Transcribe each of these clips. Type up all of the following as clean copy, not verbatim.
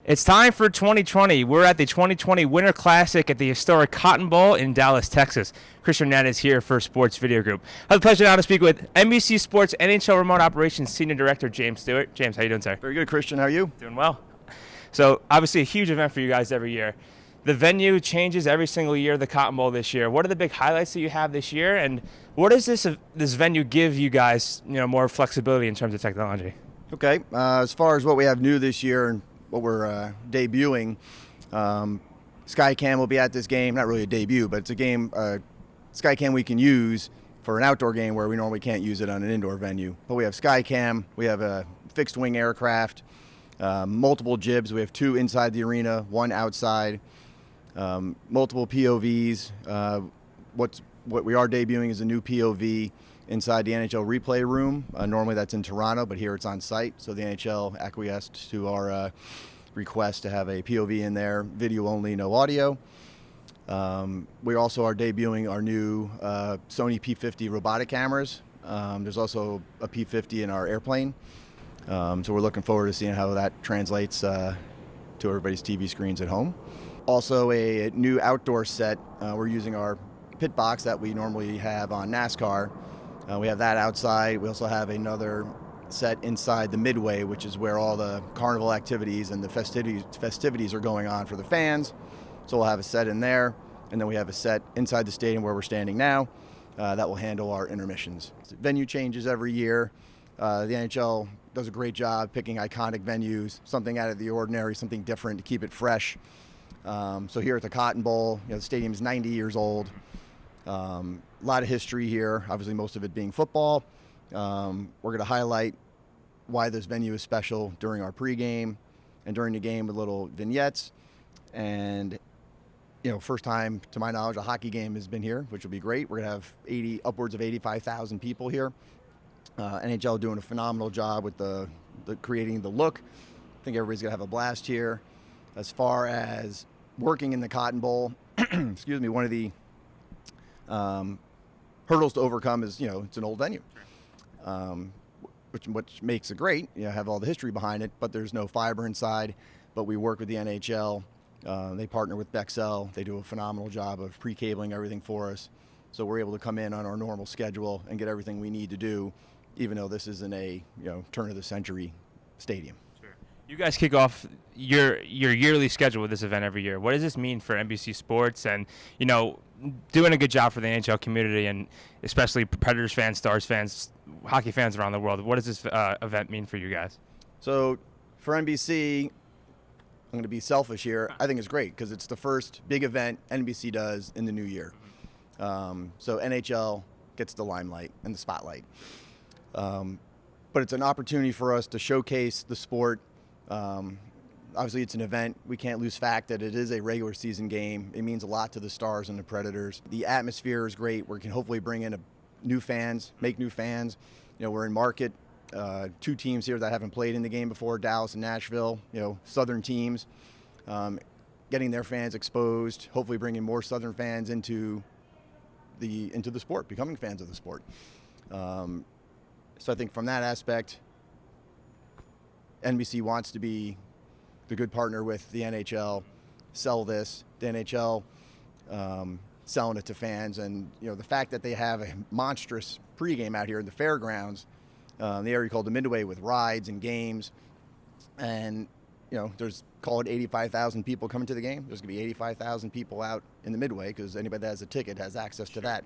It's time for 2020. We're at the 2020 Winter Classic at the historic Cotton Bowl in Dallas, Texas. Kristian Hernandez here for Sports Video Group. I have the pleasure now to speak with NBC Sports NHL Remote Operations Senior Director James Stuart. James, how you doing, sir? Very good, Kristian. How are you? Doing well. So, obviously a huge event for you guys every year. The venue changes every single year, the Cotton Bowl this year. What are the big highlights that you have this year, and what does this venue give you guys, more flexibility in terms of technology? Okay. As far as what we have new this year and what we're debuting, Skycam will be at this game. Not really a debut, but it's a game, Skycam we can use for an outdoor game where we normally can't use it on an indoor venue. But we have Skycam, we have a fixed wing aircraft, multiple jibs. We have 2 inside the arena, 1 outside, multiple POVs. What we are debuting is a new POV inside the NHL Replay room. Normally that's in Toronto, but here it's on site. So the NHL acquiesced to our request to have a POV in there, video only, no audio. We also are debuting our new Sony P50 robotic cameras. There's also a P50 in our airplane. So we're looking forward to seeing how that translates to everybody's TV screens at home. Also a new outdoor set. We're using our pit box that we normally have on NASCAR. We have that outside. We also have another set inside the midway, which is where all the carnival activities and the festivities are going on for the fans. So we'll have a set in there, and then we have a set inside the stadium where we're standing now that will handle our intermissions. Venue changes every year. The NHL does a great job picking iconic venues, something out of the ordinary, something different to keep it fresh. So here at the Cotton Bowl, the stadium is 90 years old. A lot of history here, obviously most of it being football. We're going to highlight why this venue is special during our pregame and during the game with little vignettes. And, first time, to my knowledge, a hockey game has been here, which will be great. We're going to have upwards of 85,000 people here. NHL doing a phenomenal job with the creating the look. I think everybody's going to have a blast here. As far as working in the Cotton Bowl, excuse me, one of the hurdles to overcome is, it's an old venue, which makes it great. Have all the history behind it, but there's no fiber inside. But we work with the NHL. They partner with Bexel. They do a phenomenal job of pre-cabling everything for us. So we're able to come in on our normal schedule and get everything we need to do, even though this isn't a turn of the century stadium. Sure. You guys kick off your yearly schedule with this event every year. What does this mean for NBC Sports and, doing a good job for the NHL community and especially Predators fans, Stars fans, hockey fans around the world? What does this event mean for you guys? So for NBC, I'm going to be selfish here. I think it's great because it's the first big event NBC does in the new year. So NHL gets the limelight and the spotlight. But it's an opportunity for us to showcase the sport. Obviously, it's an event. We can't lose fact that it is a regular season game. It means a lot to the Stars and the Predators. The atmosphere is great. We can hopefully bring in new fans, make new fans. We're in market. 2 teams here that haven't played in the game before, Dallas and Nashville, Southern teams. Getting their fans exposed, hopefully bringing more Southern fans into the sport, becoming fans of the sport. So I think from that aspect, NBC wants to be the good partner with the NHL, sell this, the NHL selling it to fans. And, the fact that they have a monstrous pregame out here in the fairgrounds, the area called the Midway with rides and games. And, there's, call it 85,000 people coming to the game. There's going to be 85,000 people out in the Midway because anybody that has a ticket has access to that.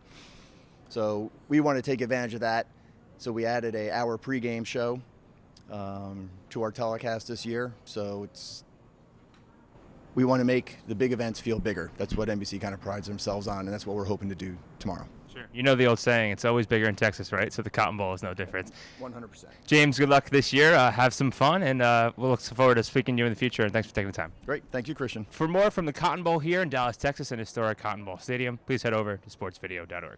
So we want to take advantage of that. So we added an hour pregame show to our telecast this year. So we want to make the big events feel bigger. That's what NBC kind of prides themselves on, and that's what we're hoping to do tomorrow. Sure. You know the old saying, it's always bigger in Texas, right? So the Cotton Bowl is no different. 100%. James, good luck this year. Have some fun, and we'll look forward to speaking to you in the future, and thanks for taking the time. Great. Thank you, Kristian. For more from the Cotton Bowl here in Dallas, Texas, and historic Cotton Bowl Stadium, please head over to sportsvideo.org.